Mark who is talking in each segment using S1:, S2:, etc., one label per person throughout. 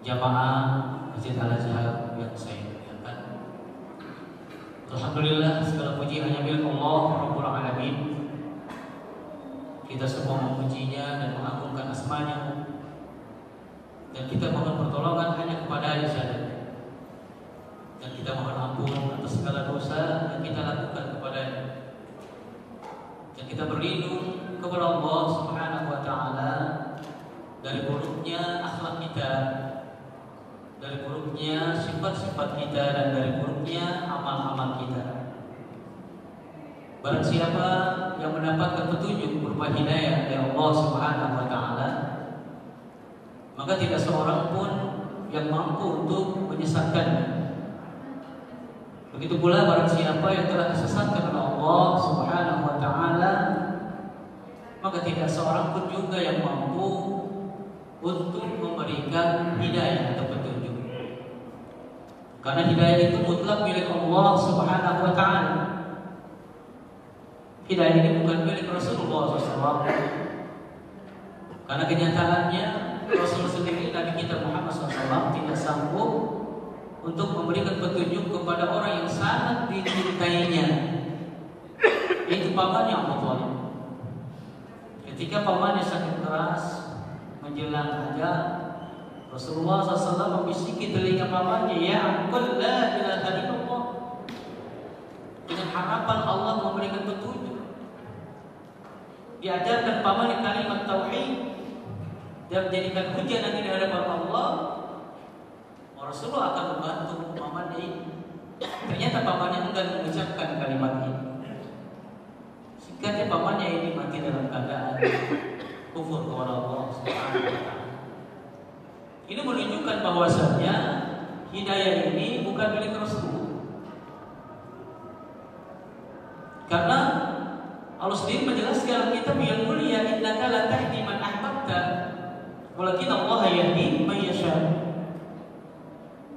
S1: jamaah Masjid Al-Azhar yang saya muliakan. Alhamdulillah, segala puji hanya milik Allah Rabbul Alamin. Kita semua memujinya dan mengagungkan asmanya, dan kita mohon pertolongan hanya kepada-Nya saja. Dan kita mohon ampun atas segala dosa yang kita lakukan kepada-Nya. Dan kita berlindung kepada Allah Subhanahu wa taala dari buruknya akhlak kita, dari buruknya sifat-sifat kita, dan dari buruknya amal-amal kita. Barang siapa yang mendapatkan petunjuk berupa hidayah dari Allah Subhanahu wa taala, maka tidak seorang pun yang mampu untuk menyesatkannya. Begitu pula barang siapa yang telah disesatkan oleh Allah Subhanahu wa taala, maka tidak seorang pun juga yang mampu untuk memberikan hidayah atau petunjuk. Karena hidayah itu mutlak milik Allah Subhanahu wa taala. Hidayah ini bukan milik Rasulullah SAW. Karena kenyataannya Rasul sendiri, Nabi kita Muhammad SAW, tidak sanggup untuk memberikan petunjuk kepada orang yang sangat dicintainya, yaitu pamannya Abu Thalib. Ketika pamannya sakit keras menjelang ajal, Rasulullah SAW membisiki telinga pamannya, "Ya qul la ilaha illallah," dengan harapan Allah memberikan petunjuk. Diajarkan pamannya kalimat tauhid dan menjadikan hujah nanti di hadapan Allah. Rasulullah akan membantu pamannya ini. Ternyata pamannya enggan mengucapkan kalimat ini. Singkatnya pamannya ini mati dalam keadaan kufur kepada Allah Subhanahu wa taala. Ini menunjukkan bahwasanya hidayah ini bukan milik Rasulullah. Karena Allah sendiri menjelaskan dalam kitab yang mulia, "Innaka la tahdi man ahbabta, walakin Allah yahdi man yasha."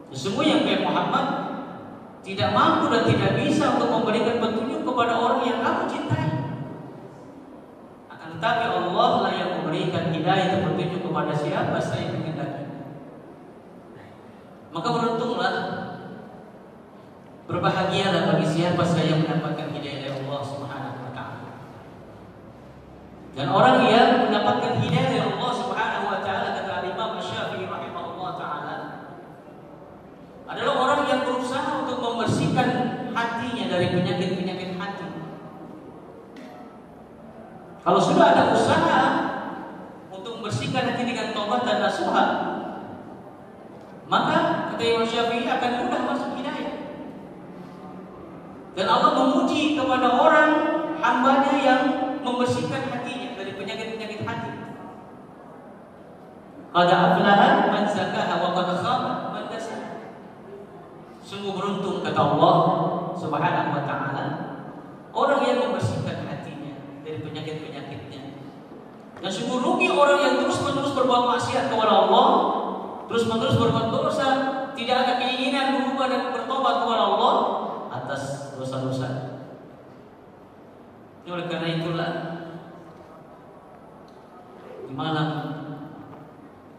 S1: Sesungguhnya Muhammad tidak mampu dan tidak bisa untuk memberikan petunjuk kepada orang yang kamu cintai. Akan tetapi Allah lah yang memberikan hidayah dan petunjuk kepada siapa saya menghendaki. Maka beruntunglah, berbahagialah bagi siapa saya mendapatkan hidayah dari Allah Subhanahu wa taala. Dan orang yang mendapatkan hidayah dari Allah Subhanahu wa taala, kata Imam Syafi'i rahimahullah taala, adalah orang yang berusaha untuk membersihkan hatinya dari penyakit-penyakit hati. Kalau sudah ada usaha untuk membersihkan hati dengan taubat dan nasuha, maka kata Imam Syafi'i akan mudah masuk hidayah. Dan Allah memuji kepada orang hambanya yang membersihkan hatinya dari penyakit-penyakit hati. Qad aflaha man zakaha wa qad khaba man dasaha. Sungguh beruntung kata Allah Subhanahu wa taala orang yang membersihkan hatinya dari penyakit-penyakitnya. Dan sungguh rugi orang yang terus-menerus berbuat maksiat kepada Allah, terus-menerus berbuat dosa, tidak ada keinginan berubah dan bertobat kepada Allah atas dosa-dosa. Oleh karena itulah, di malam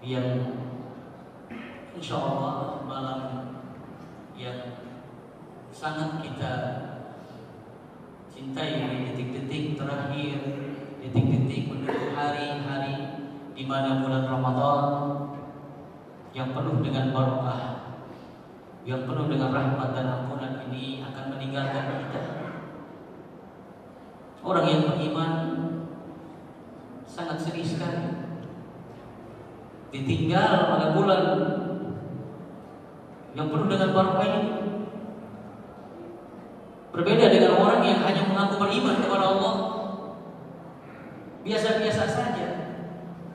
S1: yang insya Allah malam yang sangat kita cintai, detik-detik terakhir, detik-detik menuju hari-hari di mana bulan Ramadan yang penuh dengan barokah, yang penuh dengan rahmat dan ampunan ini akan meninggalkan kita. Orang yang beriman sangat sedih sekali ditinggal oleh bulan yang penuh dengan barokah ini. Berbeda dengan orang yang hanya mengaku beriman kepada Allah, biasa-biasa saja,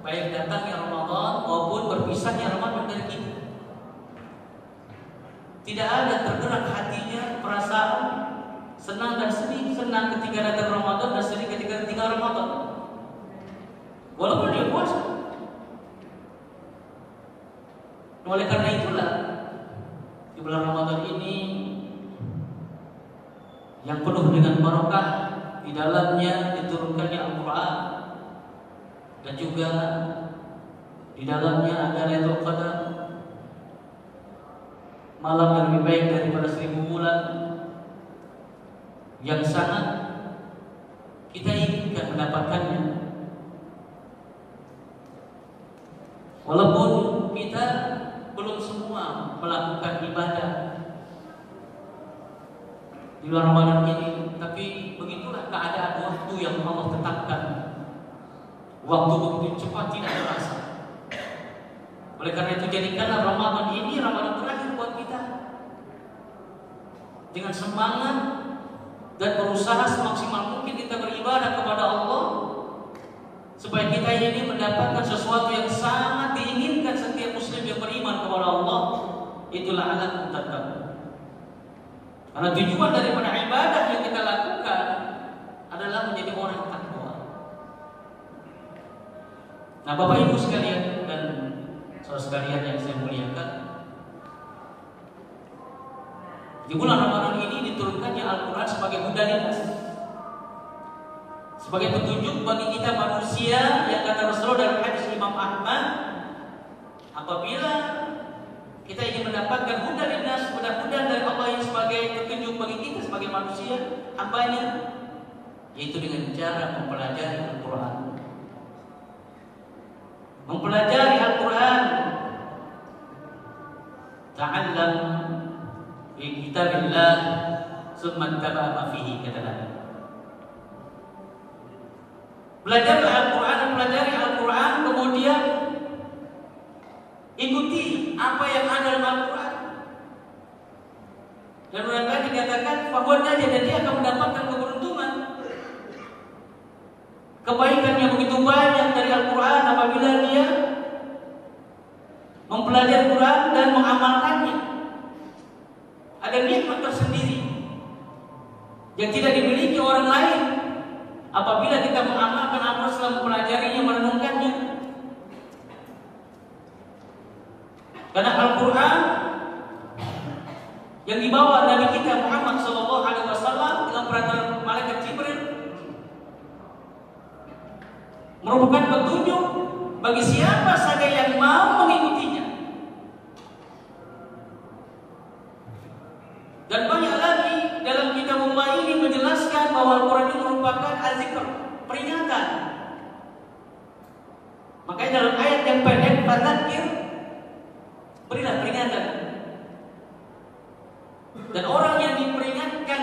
S1: baik datangnya Ramadan maupun berpisahnya Ramadan dari kita. Tidak ada tergerak hatinya perasaan senang dan sedih, senang ketika datang Ramadan dan sedih ketika tinggal Ramadan. Walaupun dia puasa. Oleh karena itulah di bulan Ramadan ini yang penuh dengan barokah, di dalamnya diturunkannya Al-Quran, dan juga di dalamnya ada Lailatul Qadar, malam yang lebih baik daripada 1000 bulan, yang sangat kita inginkan mendapatkannya. Walaupun kita belum semua melakukan ibadah di bulan Ramadan ini, tapi begitulah keadaan waktu yang Allah tetapkan. Waktu begitu cepat tidak terasa. Oleh karena itu jadikanlah Ramadan ini Ramadan terakhir buat kita, dengan semangat dan berusaha semaksimal mungkin kita beribadah kepada Allah, supaya kita ini mendapatkan sesuatu yang sangat diinginkan setiap muslim yang beriman kepada Allah. Itulah alat taqwa. Karena tujuan daripada ibadah yang kita lakukan adalah menjadi orang takwa. Nah, Bapak Ibu sekalian dan saudara sekalian yang saya muliakan, di bulan Ramadan ini diturunkannya Al-Quran sebagai hudan lintas, sebagai petunjuk bagi kita manusia, yang kata Rasulullah dalam hadis Imam Ahmad, apabila kita ingin mendapatkan hudan lintas, hudan-hudan dari Allah yang sebagai petunjuk bagi kita sebagai manusia hambanya, yaitu dengan cara mempelajari Al-Quran. Mempelajari Al-Quran. Ta'allam bi kitabillah summa tabi'a ma fihi, kata Nabi. Belajar Al-Quran, pelajari Al-Quran, kemudian ikuti apa yang ada dalam Al-Quran. Dan barangkali dikatakan bahwa dia akan mendapatkan keberuntungan. Kebaikan yang begitu banyak dari Al-Quran apabila dia mempelajari Al-Quran dan mengamalkannya. Ada nikmat tersendiri yang tidak dimiliki orang lain apabila kita mengamalkan apa setelah mempelajarinya, merenungkannya. Karena Al-Quran yang dibawa Nabi kita Muhammad SAW dengan perantara malaikat Jibril merupakan petunjuk bagi siapa saja yang mau mengikutinya. Dan banyak lagi dalam kitabullah ini menjelaskan bahwa Al-Quran itu merupakan az-zikr, peringatan. Makanya dalam ayat yang pendek, fadzakir, berilah peringatan. Dan orang yang diperingatkan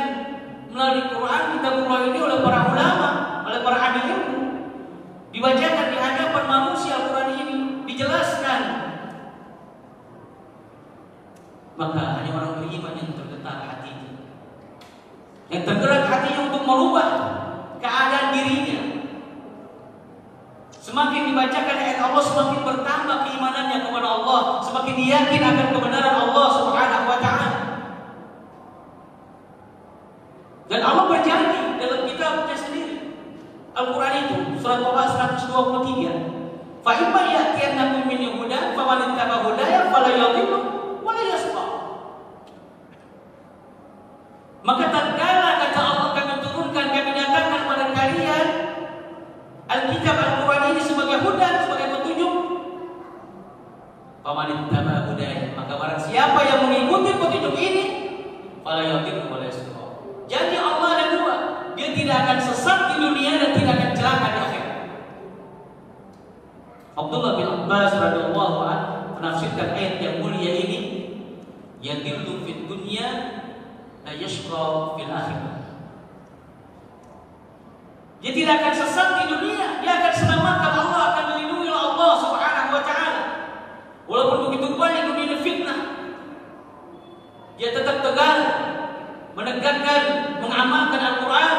S1: melalui Quran, kitabullah ini oleh para ulama, oleh para ahli ilmu, dibacakan di hadapan manusia Al-Quran ini, dijelaskan, maka hanya orang beriman yang tergetar hatinya, yang tergerak hatinya untuk merubah keadaan dirinya. Semakin dibacakan ayat Allah, semakin bertambah keimanannya kepada Allah, semakin yakin akan kebenaran Allah Subhanahu wa ta'ala. Dan Allah berjanji dalam kitabnya sendiri, Al-Quran itu, surat Toha 123, fa imma ya'tiyannakum minni hudan faman ittaba'a hudaya fala yadhillu wa la yashqa. Maka tatkala kata Allah kami turunkan, kami datangkan kepada kalian Alkitab Al-Quran ini sebagai hudan, sebagai petunjuk, faman ittaba'a hudaya, maka barang siapa yang mengikuti petunjuk ini fala yadhillu wa la yashqa. Janji Allah ada dua, dia tidak akan sesat di dunia dan tidak akan celaka di akhirat. Abdullah bin Abbas radhiyallahu anhu menafsirkan ayat yang mulia ini, yadillu fid dunya la yashqa fil akhirah. Dia tidak akan sesat di dunia, dia akan selamatkan, Allah akan melindungi oleh Allah Subhanahu wa ta'ala. Walaupun begitu banyak dunia fitnah, dia tetap tegar menegakkan, mengamalkan Al-Quran,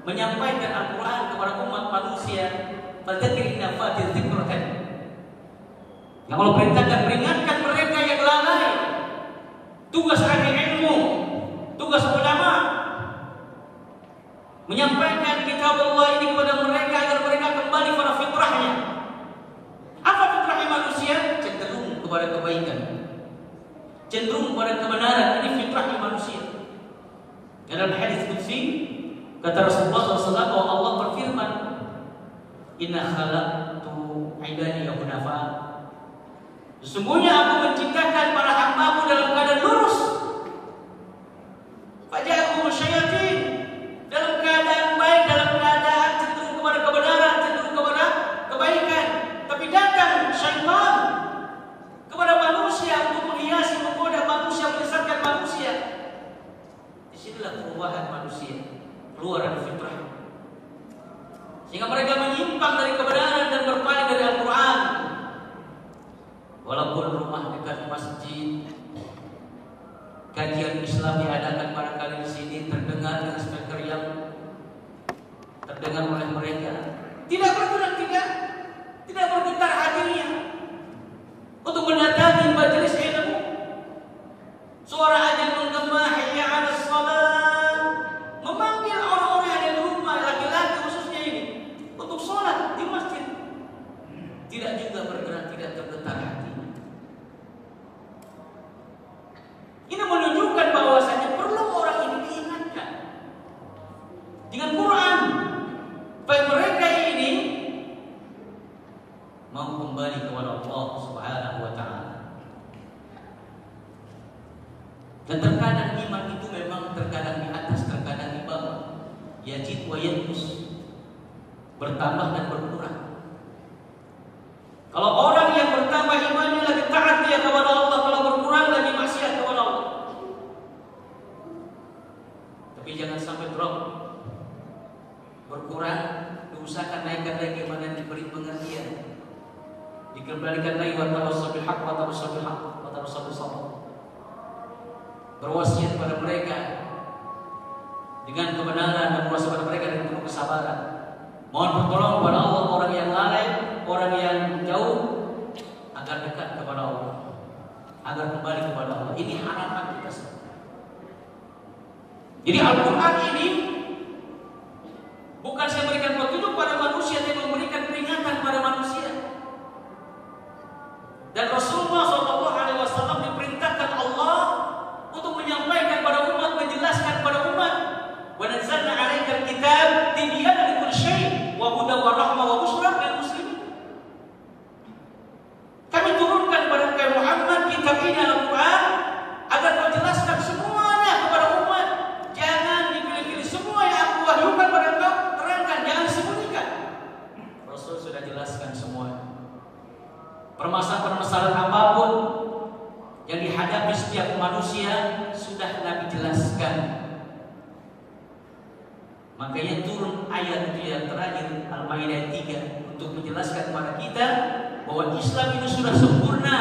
S1: menyampaikan Al-Quran kepada umat manusia. Fadzakir in nafa'ati dzikratan. Yang Allah perintahkan, peringatkan mereka yang lalai. Tugas ahli ilmu, tugas ulama, menyampaikan kitab Allah ini kepada mereka agar mereka kembali pada fitrahnya. Apa fitrahnya manusia? Cenderung kepada kebaikan, cenderung kepada kebenaran. Ini fitrahnya manusia. Dalam hadis qudsi kata Rasulullah SAW bahwa Allah berfirman, inna khalaqtu ibadi hunafa Sesungguhnya aku menciptakan para hamba-Mu dalam keadaan lurus. Faja'ahum syayatin, dalam keadaan baik, dalam keadaan cenderung kepada kebenaran, cenderung kepada kebaikan. Tapi datang syaitan kepada manusia untuk menghiasi, menggoda manusia, menyesatkan manusia. Disinilah perubahan manusia keluar dari fitrah, sehingga mereka menyimpang dari kebenaran dan berpaling dari Al-Quran. Walaupun rumah dekat masjid, kajian Islam diadakan barangkali di sini terdengar dengan speaker yang terdengar oleh mereka, tidak bergerak, tidak bergetar hatinya untuk mendatangi majelis ilmu. Suara azan menggema hayya 'alas shalah, memanggil orang-orang yang ada di rumah, laki-laki khususnya ini, untuk sholat di masjid. Tidak juga bergerak, tidak tergetar hati. Ini menunjukkan bahwasanya perlu orang ini diingatkan dengan Quran, supaya mereka ini mau kembali kepada Allah Subhanahu wa Ta'ala. Dan terkadang iman itu memang terkadang di atas, terkadang di bawah, yazid wa yanqus, bertambah dan berkurang. Kalau orang yang bertambah imannya lagi taat dia kepada Allah, kalau berkurang lagi maksiat kepada Allah. Tapi jangan sampai drop, berkurang, diusahakan naikkan lagi iman yang diberi pengertian, dikembalikan lagi wa tawassaw bil haqq wa tawassaw bil haqq wa tawassaw bis sabr. Berwasiat kepada mereka dengan kebenaran dan berwasiat kepada mereka dengan penuh kesabaran. Mohon pertolongan kepada Allah orang yang lalai, orang yang jauh, agar dekat kepada Allah, agar kembali kepada Allah. Ini harapan kita semua. Jadi Al-Quran ini bukan saya memberikan petunjuk pada manusia, tapi memberikan peringatan pada manusia. Dan Rasulullah SAW diperintahkan Allah untuk menyampaikan pada umat, menjelaskan pada umat. Wa nazzalna 'alaikal kitab tibyanan likulli syai' wa hudan wa rahmah wa busyra lil muslimin. Kami turunkan pada Muhammad kitab ini, Al-Quran, agar menjelaskan semuanya kepada umat. Jangan dipilih-pilih, semua yang aku wahyukan pada engkau terangkan, jangan disembunyikan. Rasul sudah jelaskan semua. Permasalahan apapun yang dihadapi setiap manusia sudah Nabi jelaskan. Makanya turun ayat itu yang terakhir, Al-Maidah 3, untuk menjelaskan kepada kita bahwa Islam ini sudah sempurna.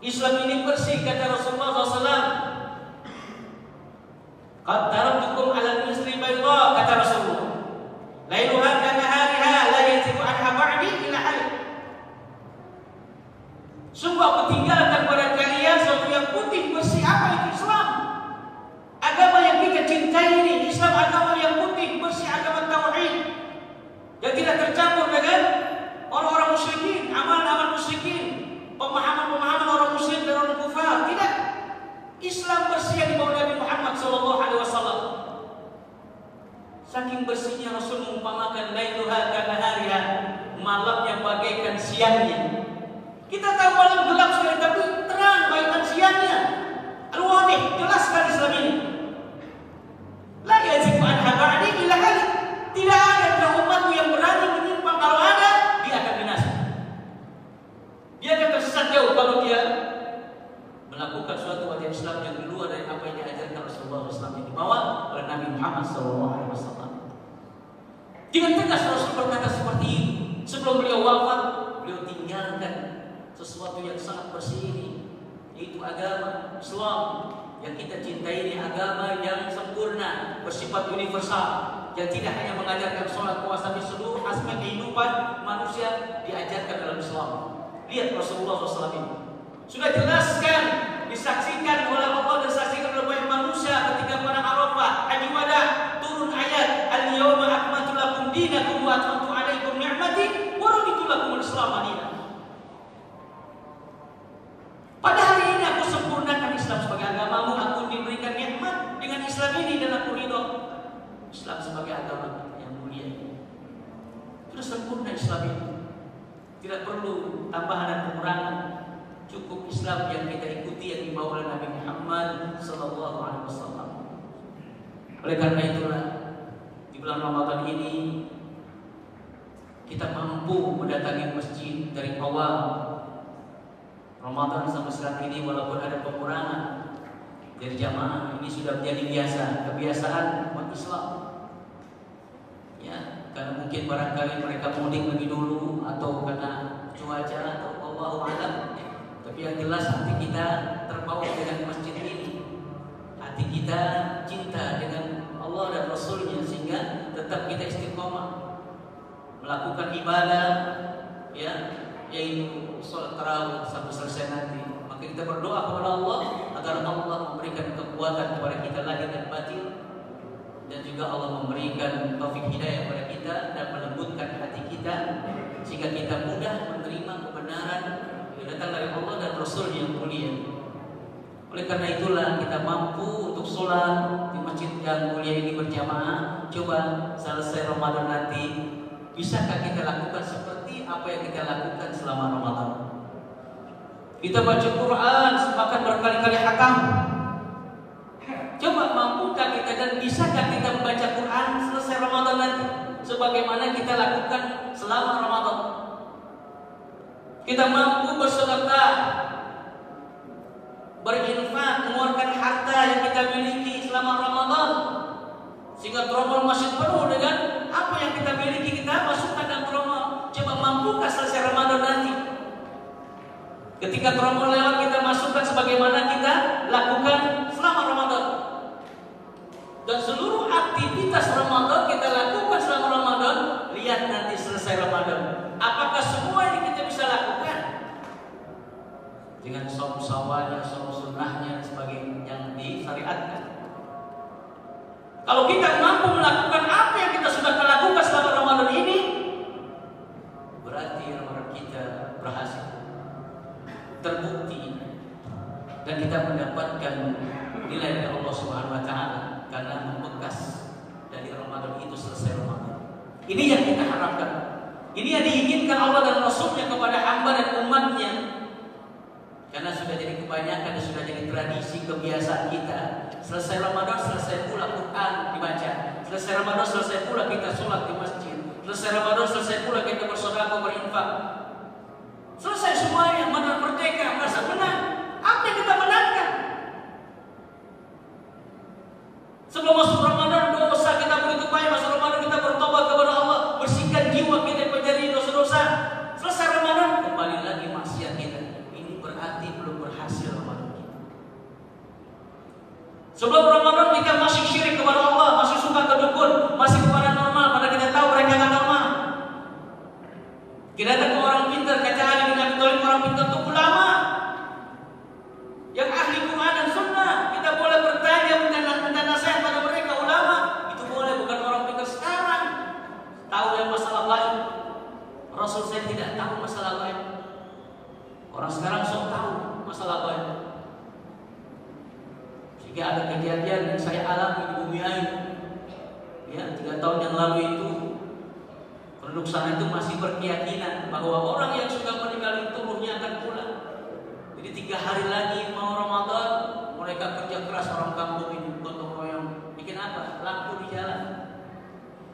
S1: Islam ini bersih, kata Rasulullah SAW. Qad taraktukum 'alal misri bayda, kata Rasulullah. Lailuha kanahariha la yazigu anha ba'di ila hal. Sungguh aku tinggalkan pada kalian sesuatu yang putih bersih. Apa itu Islam? Agama yang kita cintai ini, Islam agama yang putih bersih, agama tauhid yang tidak tercampur dengan orang-orang musyrikin, amalan-amalan musyrikin, pemahaman-pemahaman orang musyrik dan orang kufar. Tidak. Islam bersih yang dibawa Nabi Muhammad SAW. Saking bersihnya Rasul mengumpamakan lailuha kanahariha, malamnya bagaikan siangnya. Kita tahu malam gelap sekali, tapi terang bagaikan siangnya. Al-Wadih, jelaskan Islam ini. La yazigu anha ba'di ila halik. Tidak ada dari umatku yang berani menyimpang. Kalau ada, dia akan binasa. Dia akan tersesat jauh kalau dia melakukan suatu wajib Islam yang di luar dari apa yang diajarkan Rasulullah SAW, yang dibawa oleh Nabi Muhammad SAW. Dengan tegas Rasul berkata seperti ini. Sebelum beliau wafat, beliau tinggalkan sesuatu yang sangat bersih ini, yaitu agama Islam yang kita cintai ini, agama yang sempurna, bersifat universal, yang tidak hanya mengajarkan sholat, puasa, tapi seluruh aspek kehidupan manusia diajarkan dalam Islam. Lihat Rasulullah SAW ini sudah jelaskan, disaksikan oleh Allah dan disaksikan oleh banyak manusia ketika pada Arafah, Haji Wada, turun ayat Al-yawma akmaltu lakum dinakum wa atmamtu alaikum ni'mati wa raditu lakum al-Islam dinan. Pada hari ini aku sempurnakan Islam sebagai agamamu, aku diberikan nikmat dengan Islam ini dan aku ridho Islam sebagai agama yang mulia. Sudah sempurna Islam ini. Tidak perlu tambahan dan pengurangan. Cukup Islam yang kita ikuti yang dibawa oleh Nabi Muhammad sallallahu alaihi wasallam. Oleh karena itulah di bulan Ramadan ini kita mampu mendatangi masjid dari awal Ramadan sampai saat ini, walaupun ada pengurangan dari jamaah. Ini sudah menjadi kebiasaan umat Islam. Ya, karena mungkin barangkali mereka mudik lebih dulu atau karena cuaca atau Allahu a'lam. Tapi yang jelas hati kita terbawa dengan masjid ini. Hati kita cinta dengan Allah dan Rasulnya sehingga tetap kita istiqomah melakukan ibadah, ya, yaitu sholat tarawih sampai selesai nanti. Maka kita berdoa kepada Allah agar Allah memberikan kekuatan kepada kita lahir dan batin, dan juga Allah memberikan taufik hidayah kepada kita dan melembutkan hati kita sehingga kita mudah menerima kebenaran yang datang dari Allah dan Rasul yang mulia. Oleh karena itulah kita mampu untuk sholat di masjid yang mulia ini berjamaah. Coba selesai Ramadan nanti, bisakah kita lakukan seperti apa yang kita lakukan selama Ramadan? Kita baca Quran bahkan berkali-kali khatam. Coba mampukah kita dan bisakah kita membaca Quran selesai Ramadan nanti sebagaimana kita lakukan selama Ramadan? Kita mampu bersedekah, berinfak, mengeluarkan harta yang kita miliki selama Ramadan sehingga trommel masih penuh dengan apa yang kita miliki, kita masukkan dalam trommel. Coba mampukah selesai Ramadan nanti ketika trommel lewat kita masukkan sebagaimana kita lakukan selama Ramadan? Dan seluruh aktivitas Ramadan kita lakukan selama Ramadan. Lihat nanti selesai Ramadan, apakah semua ini kita bisa lakukan dengan saum-sawanya, saum sunnahnya, dan sebagainya yang disyariatkan. Kalau kita mampu melakukan apa yang kita sudah lakukan selama Ramadan ini, berarti Ramadan kita berhasil, terbukti, dan kita mendapatkan nilai dari Allah Subhanahu wa taala karena membekas dari Ramadan itu selesai Ramadan. Ini yang kita harapkan. Ini yang diinginkan Allah dan Rasulnya kepada hamba dan umatnya. Karena sudah jadi kebanyakan dan sudah jadi tradisi kebiasaan kita. Selesai Ramadan selesai pula Quran dibaca. Selesai Ramadan selesai pula kita sholat di masjid. Selesai Ramadan selesai pula kita bersedekah, berinfak. Selesai semuanya, Ramadan merdeka, merasa menang. Apa yang kita menangkan? Sebelum masuk Ramadan dosa kita begitu banyak. Masuk Ramadan kita bertobat kepada Allah, bersihkan jiwa kita dari dosa-dosa. Selesai Ramadan kembali lagi maksiat kita. Ini berarti belum berhasil Ramadan kita. Sebelum Ramadan kita masih syirik kepada Allah, masih suka ke dukun, masih kepada normal, padahal kita tahu mereka tak normal. Kita datang ke orang pintar, kata Ali bin Abi Thalib, orang pintar itu ulama yang ahli Quran dan Sunnah. Kita boleh bertanya, minta nasihat pada mereka. Ulama itu boleh, bukan orang pintar sekarang tahu yang masalah lain. Rasul saya tidak tahu masalah lain. Orang sekarang sok tahu masalah lain. Jika ada kejadian yang saya alami di bumi air, ya 3 tahun yang lalu itu, penduduk sana itu masih berkeyakinan bahwa orang yang sudah meninggal itu ruhnya akan pulang. Jadi 3 hari lagi mau Ramadan, mereka kerja keras orang kampung ini, gotong royong. Bikin apa? Lampu di jalan.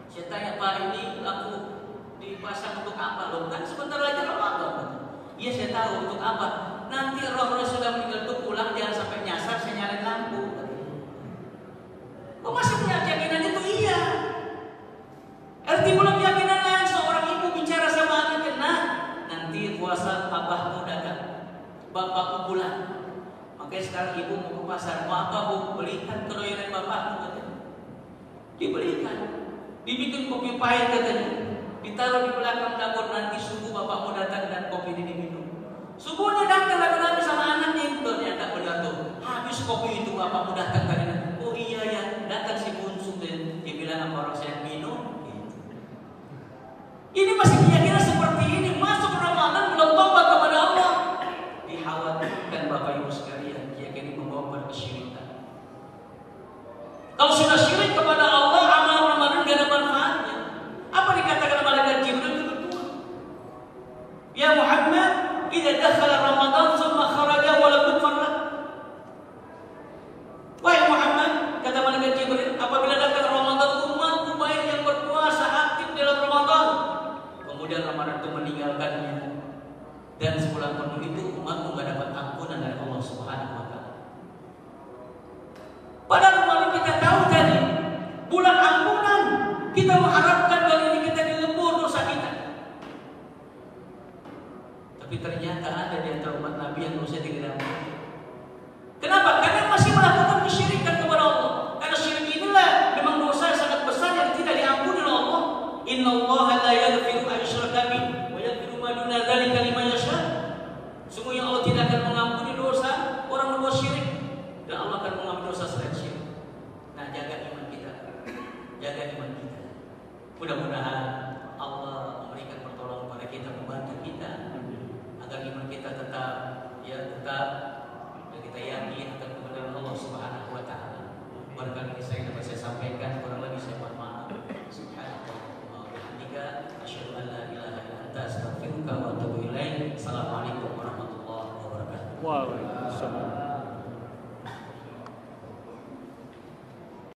S1: Saya tanya, Pak, ini lampu dipasang untuk apa? Loh, kan sebentar lagi Ramadan. Iya, saya tahu untuk apa. Nanti roh-roh sudah meninggal itu pulang, jangan sampai nyasar saya nyalain lampu. Kok masih punya keyakinan itu? Iya. Arti belum keyakinan lain. Seorang ibu bicara sama anaknya, nah, nanti puasa abahmu datang, bapakmu pulang. Makanya sekarang ibu mau ke pasar, mau apa bu? Belikan keroyokan bapakmu katanya. Dibelikan, dibikin kopi pahit katanya, ditaruh di belakang dapur, nanti subuh bapakmu datang dan kopi ini diminum. Subuhnya datang lagi sama anaknya itu, ternyata benar tuh, habis kopi itu bapakmu datang katanya. Oh iya ya, datang si bungsu dia bilang sama orang saya minum. Ini masih keyakinan seperti ini. Masuk Ramadan belum tobat kepada Allah. Dikhawatirkan Bapak Ibu sekalian, keyakinan membawa pada kesyirikan. Kalau sudah syirik kepada Allah, amal Ramadan gak ada manfaatnya. Apa dikatakan malaikat Jibril itu betul? kemarin itu meninggalkannya, dan sebulan penuh itu umatmu nggak dapat ampunan dari Allah Subhanahu wa Ta'ala. Padahal kalau kita tahu tadi bulan ampunan, kita mengharapkan kali ini kita dilebur dosa kita. Tapi ternyata ada di antara umat Nabi yang dosa tidak diampuni. Kenapa? Karena masih melakukan kesyirikan kepada Allah. Karena syirik inilah memang dosa yang sangat besar yang tidak diampuni oleh Allah. Innallaha la yaghfiru an yushraka bihi wa yaghfiru ma duna dzalika liman yasha. Sungguhnya Allah tidak akan mengampuni dosa orang berbuat syirik, dan Allah akan mengampuni dosa selain syirik. Nah, jaga iman kita. Jaga iman kita. Mudah-mudahan Allah memberikan pertolongan kepada kita, membantu kita agar iman kita tetap dan kita yakin akan kebenaran Allah Subhanahu wa Ta'ala. Barangkali ini saya dapat saya sampaikan, kurang lebih saya mohon maaf. Subhanallah wa bihamdika, asyhadu an la ilaha illa anta, astaghfiruka wa atubu ilaik. Assalamualaikum warahmatullahi wabarakatuh. Waalaikumsalam.